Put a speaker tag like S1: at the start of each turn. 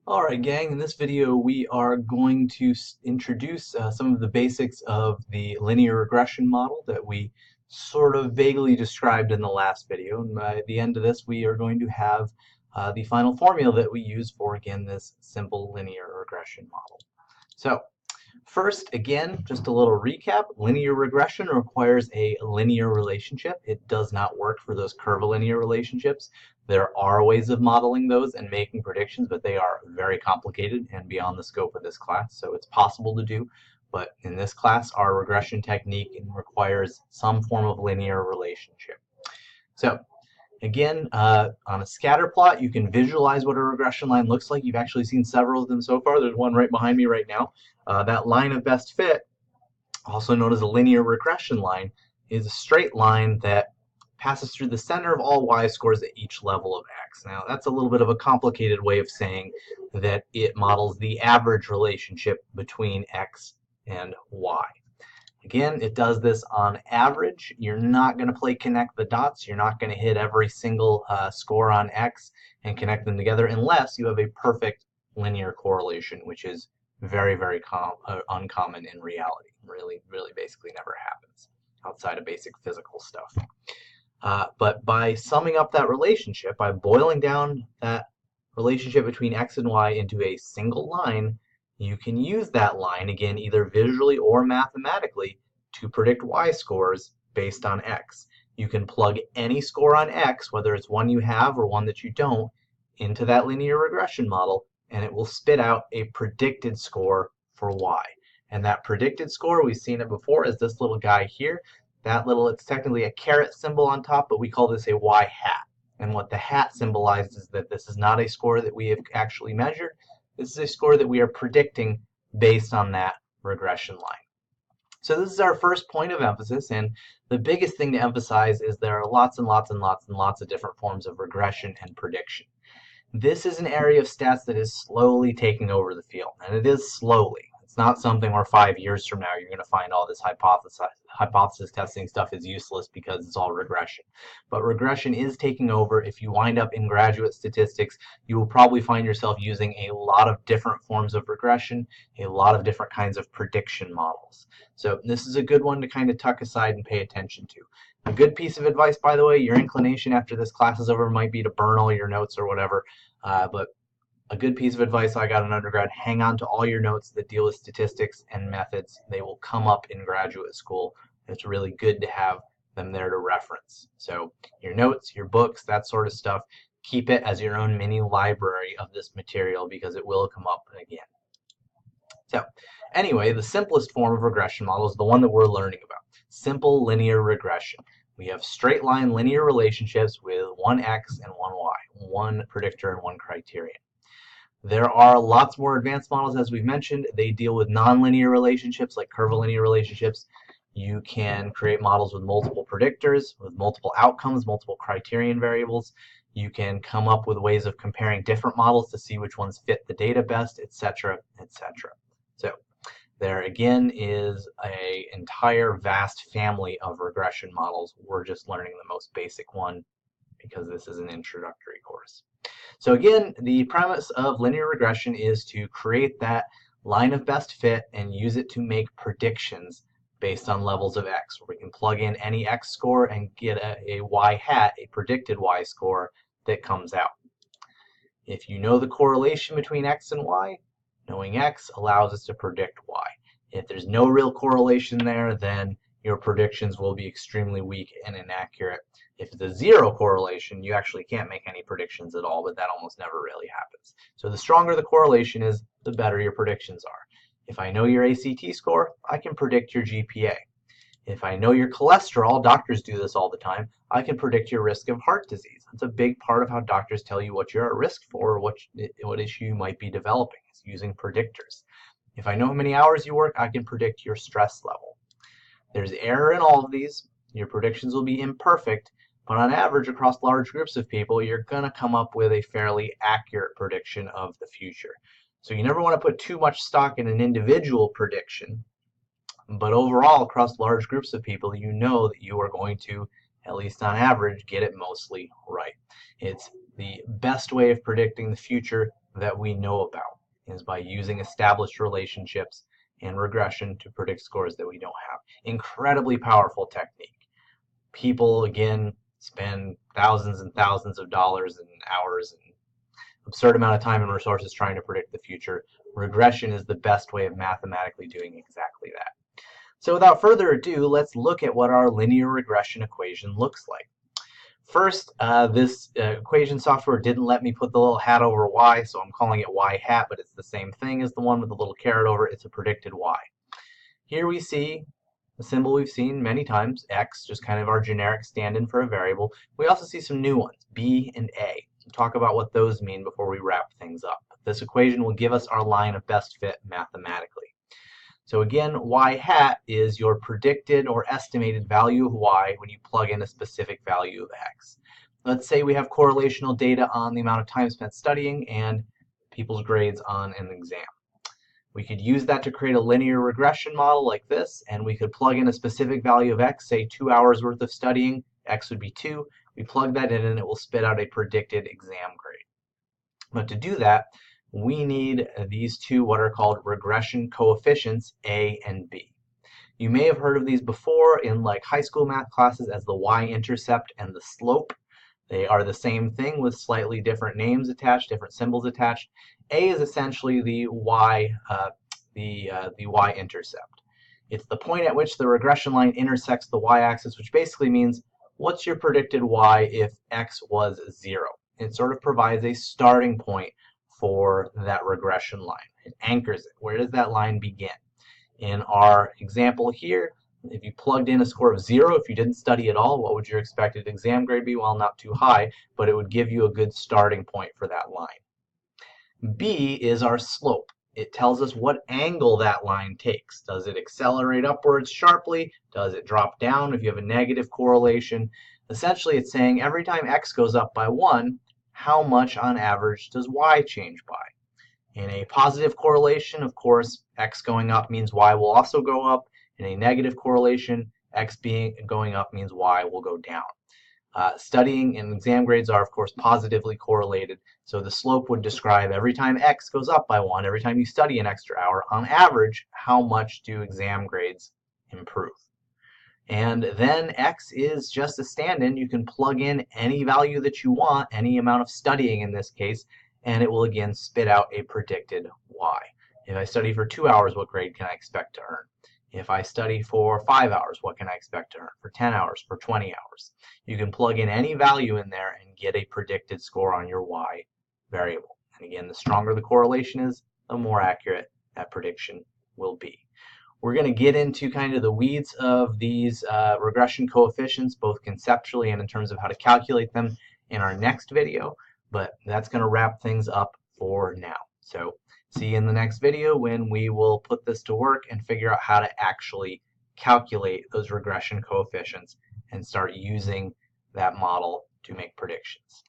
S1: Alright gang, in this video we are going to introduce some of the basics of the linear regression model that we sort of vaguely described in the last video. And by the end of this we are going to have the final formula that we use for, again, this simple linear regression model. So first, again, just a little recap. Linear regression requires a linear relationship. It does not work for those curvilinear relationships. There are ways of modeling those and making predictions, but they are very complicated and beyond the scope of this class. So it's possible to do, but in this class, our regression technique requires some form of linear relationship. So again, on a scatter plot, you can visualize what a regression line looks like. You've actually seen several of them so far. There's one right behind me right now. That line of best fit, also known as a linear regression line, is a straight line that passes through the center of all y-scores at each level of x. Now, that's a little bit of a complicated way of saying that it models the average relationship between x and y. Again, it does this on average. You're not going to play connect the dots. You're not going to hit every single score on X and connect them together unless you have a perfect linear correlation, which is very, very uncommon in reality. Really basically never happens outside of basic physical stuff. But by summing up that relationship, by boiling down that relationship between X and Y into a single line, you can use that line, again, either visually or mathematically, to predict y-scores based on x. You can plug any score on x, whether it's one you have or one that you don't, into that linear regression model, and it will spit out a predicted score for y. And that predicted score, we've seen it before, is this little guy here. That little, it's technically a caret symbol on top, but we call this a y hat. And what the hat symbolizes is that this is not a score that we have actually measured. This is a score that we are predicting based on that regression line. So this is our first point of emphasis, and the biggest thing to emphasize is there are lots and lots and lots and lots of different forms of regression and prediction. This is an area of stats that is slowly taking over the field, and it is slowly. It's not something where 5 years from now you're going to find all this hypothesis testing stuff is useless because it's all regression. But regression is taking over. If you wind up in graduate statistics, you will probably find yourself using a lot of different forms of regression, a lot of different kinds of prediction models. So this is a good one to kind of tuck aside and pay attention to. A good piece of advice, by the way, your inclination after this class is over might be to burn all your notes or whatever, but a good piece of advice I got in undergrad: hang on to all your notes that deal with statistics and methods. They will come up in graduate school. It's really good to have them there to reference. So your notes, your books, that sort of stuff, keep it as your own mini library of this material because it will come up again. So anyway, the simplest form of regression model is the one that we're learning about: simple linear regression. We have straight line linear relationships with one x and one y, one predictor and one criterion. There are lots more advanced models, as we've mentioned. They deal with nonlinear relationships like curvilinear relationships. You can create models with multiple predictors, with multiple outcomes, multiple criterion variables. You can come up with ways of comparing different models to see which ones fit the data best, etc., etc. So there again is an entire vast family of regression models. We're just learning the most basic one because this is an introductory course. So again, the premise of linear regression is to create that line of best fit and use it to make predictions based on levels of x, where we can plug in any x score and get a y hat, a predicted y score that comes out. If you know the correlation between x and y, knowing x allows us to predict y. If there's no real correlation there, then your predictions will be extremely weak and inaccurate. If it's a zero correlation, you actually can't make any predictions at all, but that almost never really happens. So the stronger the correlation is, the better your predictions are. If I know your ACT score, I can predict your GPA. If I know your cholesterol, doctors do this all the time, I can predict your risk of heart disease. That's a big part of how doctors tell you what you're at risk for or what issue you might be developing, is using predictors. If I know how many hours you work, I can predict your stress level. There's error in all of these. Your predictions will be imperfect, but on average, across large groups of people, you're going to come up with a fairly accurate prediction of the future. So you never want to put too much stock in an individual prediction, but overall, across large groups of people, you know that you are going to, at least on average, get it mostly right. It's the best way of predicting the future that we know about is by using established relationships and regression to predict scores that we don't have. Incredibly powerful technique. People, again, spend thousands and thousands of dollars and hours and absurd amount of time and resources trying to predict the future. Regression is the best way of mathematically doing exactly that. So without further ado, let's look at what our linear regression equation looks like. First, this equation software didn't let me put the little hat over y, so I'm calling it y hat, but it's the same thing as the one with the little caret over it. It's a predicted y. Here we see a symbol we've seen many times, x, just kind of our generic stand-in for a variable. We also see some new ones, b and a. We'll talk about what those mean before we wrap things up. This equation will give us our line of best fit mathematically. So again, y hat is your predicted or estimated value of y when you plug in a specific value of x. Let's say we have correlational data on the amount of time spent studying and people's grades on an exam. We could use that to create a linear regression model like this, and we could plug in a specific value of x, say 2 hours worth of studying, x would be 2. We plug that in and it will spit out a predicted exam grade. But to do that, we need these two what are called regression coefficients, A and B. You may have heard of these before in like high school math classes as the y-intercept and the slope. They are the same thing with slightly different names attached, different symbols attached. A is essentially the y-intercept. It's the point at which the regression line intersects the y-axis, which basically means what's your predicted y if x was 0. It sort of provides a starting point for that regression line. It anchors it. Where does that line begin? In our example here, if you plugged in a score of 0, if you didn't study at all, what would your expected exam grade be? Well, not too high, but it would give you a good starting point for that line. B is our slope. It tells us what angle that line takes. Does it accelerate upwards sharply? Does it drop down if you have a negative correlation? Essentially, it's saying every time x goes up by 1, how much on average does y change by? In a positive correlation, of course, x going up means y will also go up. In a negative correlation, x going up means y will go down. Studying and exam grades are, of course, positively correlated. So the slope would describe every time x goes up by 1, every time you study an extra hour, on average, how much do exam grades improve? And then x is just a stand-in. You can plug in any value that you want, any amount of studying in this case, and it will again spit out a predicted y. If I study for 2 hours, what grade can I expect to earn? If I study for 5 hours, what can I expect to earn? For 10 hours, for 20 hours. You can plug in any value in there and get a predicted score on your y variable. And again, the stronger the correlation is, the more accurate that prediction will be. We're going to get into kind of the weeds of these regression coefficients, both conceptually and in terms of how to calculate them in our next video, but that's going to wrap things up for now. So see you in the next video when we will put this to work and figure out how to actually calculate those regression coefficients and start using that model to make predictions.